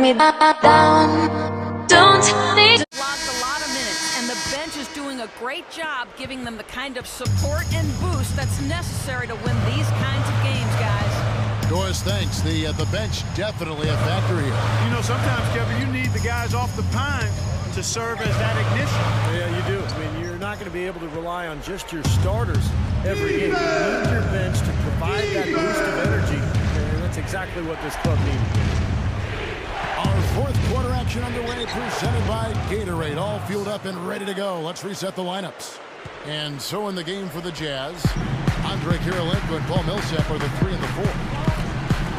me down. Don't tell me. Logged a lot of minutes, and the bench is doing a great job giving them the kind of support and boost that's necessary to win these kinds of games, guys. Doris, thanks. The bench definitely a factor here. You know, sometimes, Kevin, you need the guys off the pine to serve as that ignition. Yeah, you do. I mean, you're not going to be able to rely on just your starters every game. You need your bench to provide that boost of energy, and that's exactly what this club needed. Our fourth quarter action underway, presented by Gatorade. All fueled up and ready to go. Let's reset the lineups. And so in the game for the Jazz, Andrei Kirilenko and Paul Millsap are the 3 and the 4.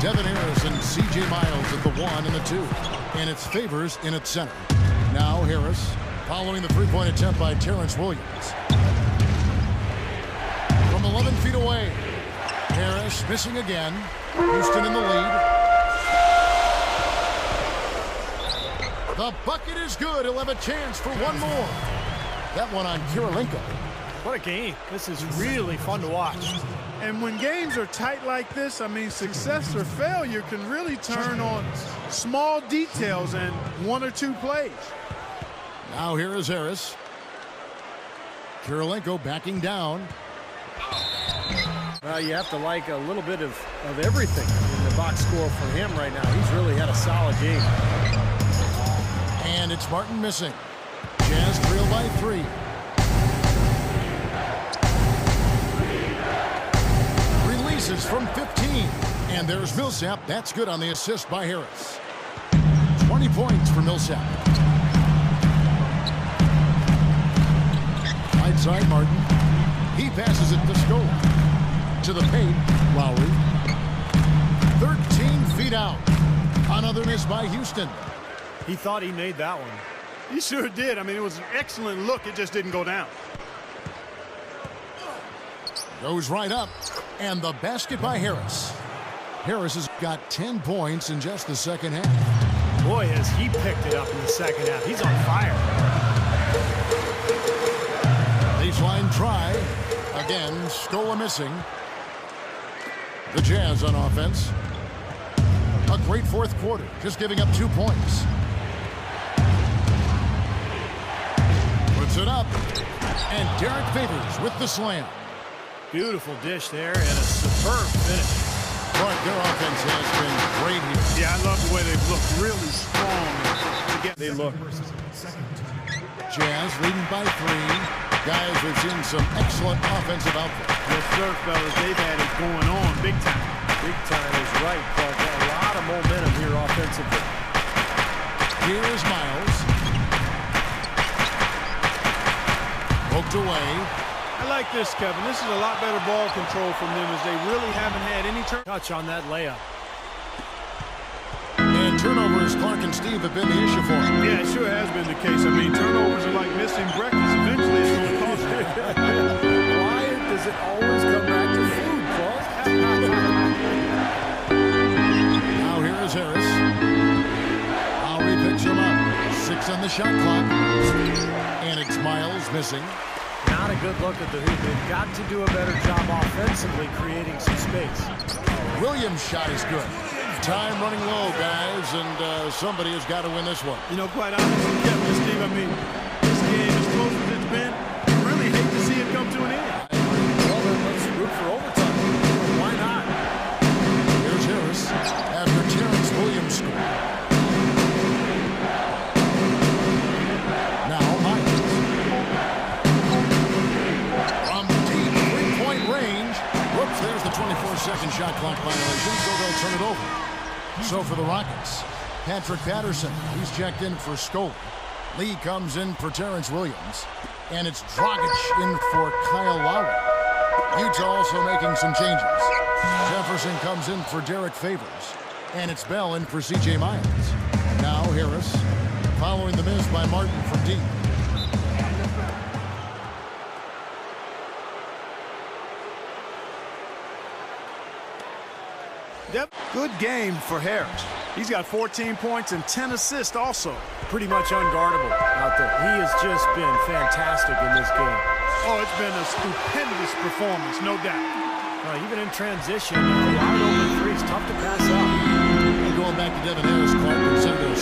Devin Harris and C.J. Miles at the 1 and the 2. And it's Favors in at center. Now Harris following the three-point attempt by Terrence Williams. From 11 feet away, Harris missing again. Houston in the lead. The bucket is good. He'll have a chance for one more. That one on Kirilenko. What a game. This is really fun to watch. And when games are tight like this, I mean, success or failure can really turn on small details and one or two plays. Now here is Harris. Kirilenko backing down. Well, you have to like a little bit of everything in the box score for him right now. He's really had a solid game. And it's Martin missing. Jazz trail by 3. Releases from 15. And there's Millsap. That's good on the assist by Harris. 20 points for Millsap. Right side, Martin. He passes it to Scola. To the paint, Lowry. 13 feet out. Another miss by Houston. He thought he made that one. He sure did. I mean, it was an excellent look. It just didn't go down. Goes right up. And the basket by Harris. Harris has got 10 points in just the second half. Boy, has he picked it up in the second half. He's on fire. Baseline try. Again, Scola missing. The Jazz on offense. A great fourth quarter, just giving up 2 points. Puts it up. And Derek Favors with the slam. Beautiful dish there and a superb finish. But their offense has been great here. Yeah, I love the way they've looked really strong. They look. Jazz leading by 3. Guys, we've seen some excellent offensive output. Yes, sir, fellas. They've had it going on big time. Big time is right, Clark. A lot of momentum here offensively. Here is Miles. Poked away. I like this, Kevin. This is a lot better ball control from them as they really haven't had any touch on that layup. And turnovers, Clark and Steve have been the issue for him. Yeah, it sure has been the case. I mean, turnovers are like missing breakfast. Eventually, it's going to cost you. Why does it always come back to food, Clark? Now here is Harris. Lowry picks him up. 6 on the shot clock. And it's Miles missing. Not a good look at the hoop. They've got to do a better job offensively creating some space. Williams' shot is good. Time running low, guys, and somebody has got to win this one. You know, quite honestly, Kevin and Steve, I mean, this game, as close as it's been, you really hate to see it come to an end. Well, then let's root for overtime. Why not? Here's Harris after Terrence Williams scored. Now Miles. From deep three-point range. Whoops, there's the 24-second shot clock violation, so they'll turn it over. So for the Rockets, Patrick Patterson, he's checked in for Scola. Lee comes in for Terrence Williams. And it's Dragic in for Kyle Lowry. Utah also making some changes. Jefferson comes in for Derek Favors. And it's Bell in for C.J. Miles. Now Harris, following the miss by Martin from deep. Good game for Harris. He's got 14 points and 10 assists also. Pretty much unguardable out there. He has just been fantastic in this game. Oh, it's been a stupendous performance, no doubt. Even in transition, wide open threes, tough to pass up. And going back to Devin Harris, Clark considered a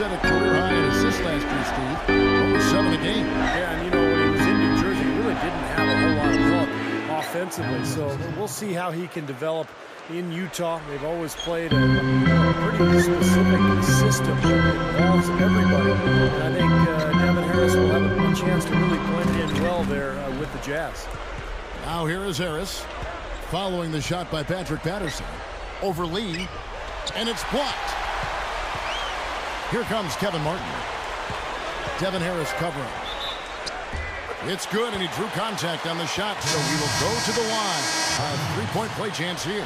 set a career high in assists last year, Steve. Over 7 a game. Yeah, and you know, when he was in New Jersey, he really didn't have a whole lot of help offensively. So we'll see how he can develop in Utah. They've always played a pretty specific system that involves everybody. And I think Devin Harris will have a chance to really blend in well there with the Jazz. Now here is Harris following the shot by Patrick Patterson over Lee, and it's blocked. Here comes Kevin Martin. Devin Harris covering. It's good, and he drew contact on the shot, so he will go to the line. A three-point play chance here.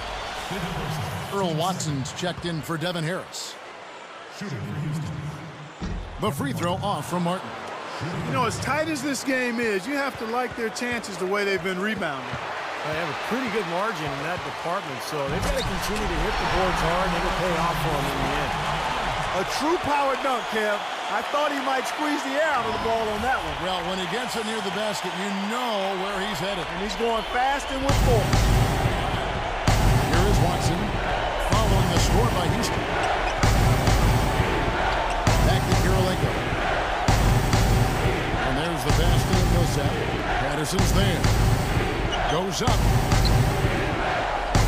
Earl Watson's checked in for Devin Harris. The free throw off from Martin. You know, as tight as this game is, you have to like their chances the way they've been rebounding. They have a pretty good margin in that department, so they've got to continue to hit the boards hard, and it'll pay off for them in the end. A true power dunk, Kev. I thought he might squeeze the air out of the ball on that one. Well, when he gets it near the basket, you know where he's headed. And he's going fast and with force. Here is Watson following the score by Houston. Back to Kirilenko. And there's the pass to Millsap. Patterson's there. Goes up.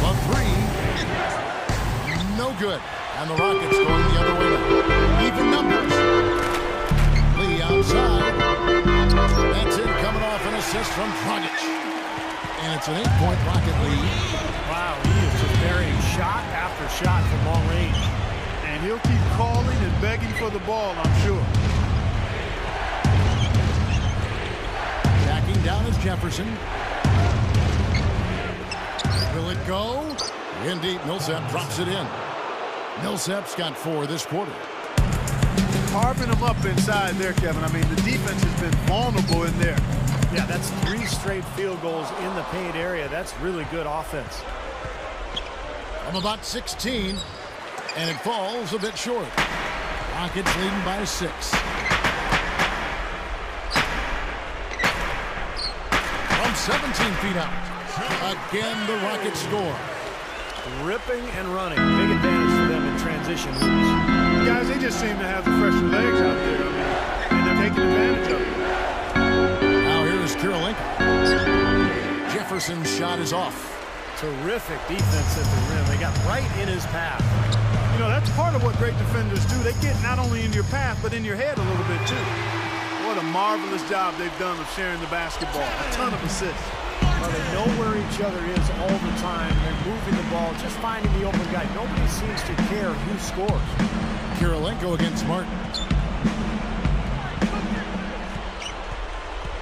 The three. No good. And the Rockets going the other way now. Even numbers. Lee outside. That's it, coming off an assist from Dragic. And it's an 8-point Rocket lead. Wow, he is just burying shot after shot from long range. And he'll keep calling and begging for the ball, I'm sure. Backing down is Jefferson. Will it go? In deep, Millsap drops it in. Millsap's got 4 this quarter. Carving them up inside there, Kevin. I mean, the defense has been vulnerable in there. Yeah, that's 3 straight field goals in the paint area. That's really good offense. From about 16, and it falls a bit short. Rockets leading by 6. From 17 feet out. Again, the Rockets score. Ripping and running. Big advantage for them in transition moves. Guys, they just seem to have the fresher legs out there. I mean, and they're taking advantage of it. Now here is Kirilenko. Jefferson's shot is off. Terrific defense at the rim. They got right in his path. You know, that's part of what great defenders do. They get not only in your path, but in your head a little bit, too. What a marvelous job they've done of sharing the basketball. A ton of assists. Well, they know where each other is all the time. They're moving the ball, just finding the open guy. Nobody seems to care who scores. Kirilenko against Martin.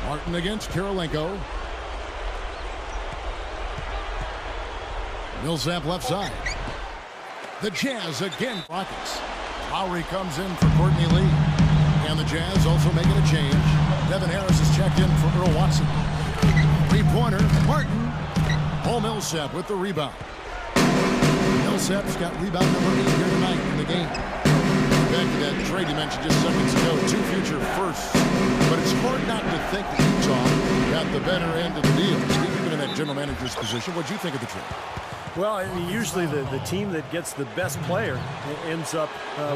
Martin against Kirilenko. Millsap left side. The Jazz again. Rockets. Lowry comes in for Courtney Lee. And the Jazz also making a change. Devin Harris is checked in for Earl Watson. Three-pointer, Martin. Paul Millsap with the rebound. Millsap's got rebound number 8 here tonight in the game. Back to that trade you mentioned just seconds ago, 2 future firsts. But it's hard not to think that Utah got the better end of the deal. Steve, you've been in that general manager's position. What do you think of the trade? Well, I mean, usually the team that gets the best player ends up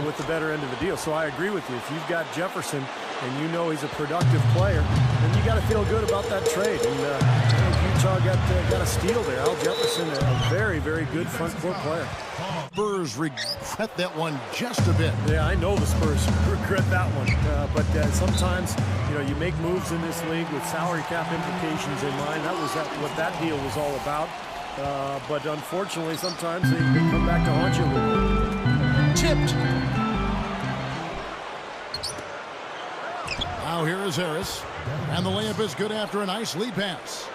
with the better end of the deal. So I agree with you. If you've got Jefferson and you know he's a productive player, then you got to feel good about that trade. And Utah got a steal there. Al Jefferson, a very, very good front court player. Spurs regret that one just a bit. Yeah, I know the Spurs regret that one. But sometimes, you know, you make moves in this league with salary cap implications in mind. That was what that deal was all about. But unfortunately, sometimes they come back to haunt you a little bit. Tipped. Now here is Harris. And the layup is good after a nice lead pass.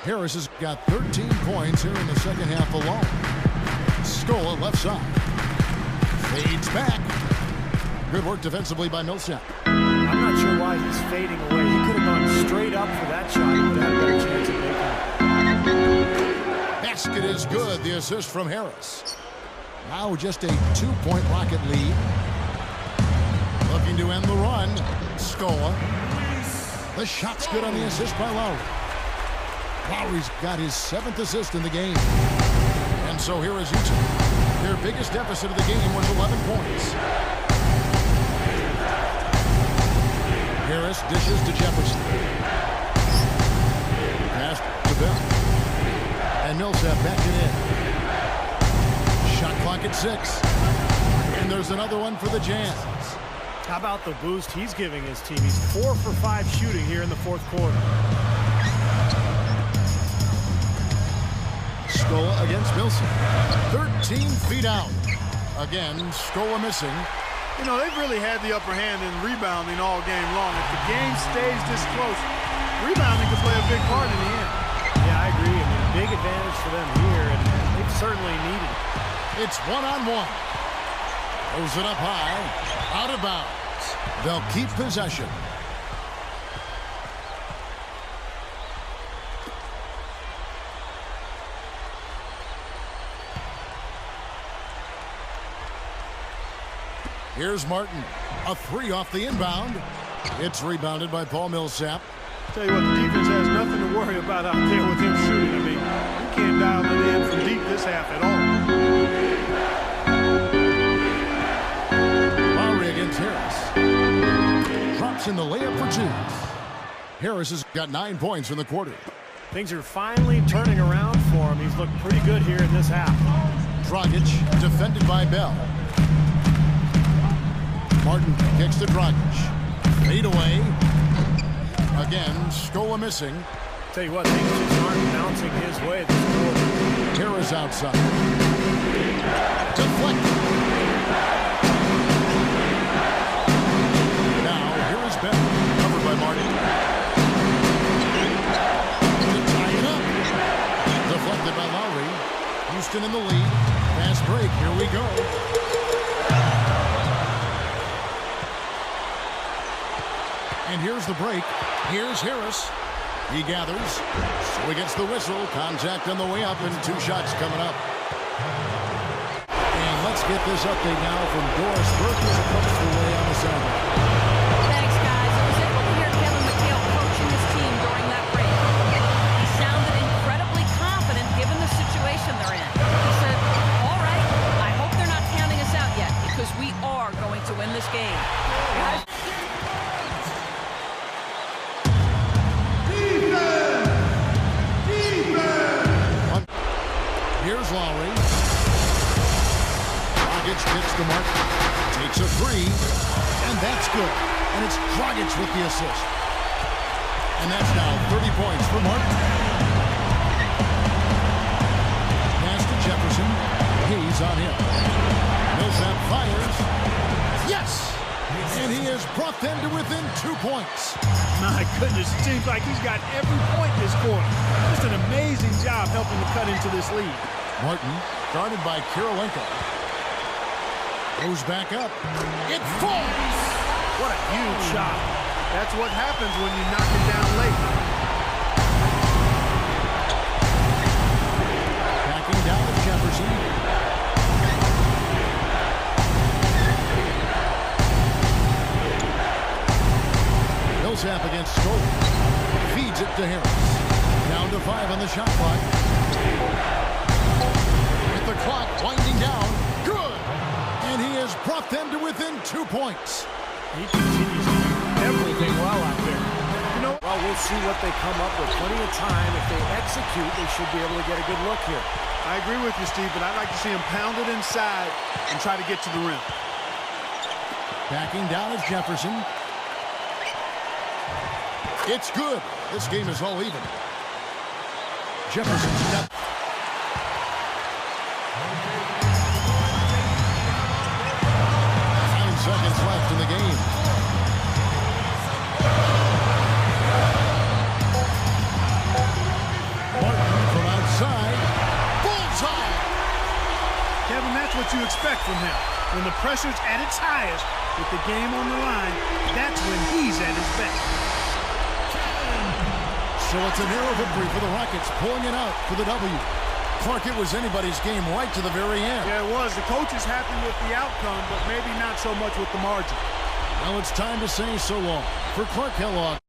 Harris has got 13 points here in the second half alone. Scola left side. Fades back. Good work defensively by Millsap. I'm not sure why he's fading away. He could have gone straight up for that shot. He would have had a better chance of making it. Basket is good. The assist from Harris. Now just a 2-point Rocket lead. Looking to end the run. Scola. The shot's good on the assist by Lowry. Lowry's got his 7th assist in the game. And so here is Utah. Their biggest deficit of the game was 11 points. Harris dishes to Jefferson. Pass to Bell. And Millsap back it in. Shot clock at 6. And there's another one for the Jazz. How about the boost he's giving his team? He's 4 for 5 shooting here in the fourth quarter. Scola against Millsap. 13 feet out. Again, Scola missing. You know, they've really had the upper hand in rebounding all game long. If the game stays this close, rebounding could play a big part in the end. Yeah, I agree. I mean, big advantage for them here, and they've certainly needed it. It's one-on-one. Throws it up high. Out of bounds. They'll keep possession. Here's Martin. A 3 off the inbound. It's rebounded by Paul Millsap. Tell you what, the defense has nothing to worry about out there with him shooting. I mean, you can't dial it in from deep this half at all. Lowry against Harris. Drops in the layup for 2. Harris has got 9 points in the quarter. Things are finally turning around for him. He's looked pretty good here in this half. Dragic defended by Bell. Martin kicks to Dragic. Fade away. Again, Scola missing. Tell you what, things just aren't bouncing his way this quarter. Harris outside. Deflected. Now, here is Bell. Covered by Martin. To tie it up. Deflected by Lowry. Houston in the lead. Fast break. Here we go. And here's the break. Here's Harris. He gathers. So he gets the whistle. Contact on the way up and 2 shots coming up. And let's get this update now from Doris Burke as it comes the way on the sideline. Thanks, guys. I was able to hear Kevin McHale coaching his team during that break. He sounded incredibly confident given the situation they're in. He said, all right, I hope they're not counting us out yet because we are going to win this game. Guys, Here's Lowry. Dragic gets to Martin. Takes a 3. And that's good. And it's Dragic with the assist. And that's now 30 points for Martin. Pass to Jefferson. He's on him. Millsap fires. Yes! And he has brought them to within 2 points. My goodness, it seems like he's got every point this quarter. Just an amazing job helping to cut into this lead. Martin, guarded by Kirilenko. Goes back up. It falls! What a huge shot. That's what happens when you knock it down late. Backing down to Jefferson. Millsap against Scola. Feeds it to Harris. Down to 5 on the shot clock. With the clock winding down. Good! And he has brought them to within 2 points. He continues to do everything well out there. You know, Well, we'll see what they come up with. Plenty of time. If they execute, they should be able to get a good look here. I agree with you, Steve, but I'd like to see him pound it inside and try to get to the rim. Backing down is Jefferson. It's good. This game is all even. Jefferson step. 9 seconds left in the game. Martin from outside. Bullseye! Kevin, that's what you expect from him. When the pressure's at its highest, with the game on the line, that's when he's at his best. So it's a narrow victory for the Rockets, pulling it out for the W. Clark, it was anybody's game right to the very end. Yeah, it was. The coach is happy with the outcome, but maybe not so much with the margin. Now it's time to say so long. For Clark Kellogg.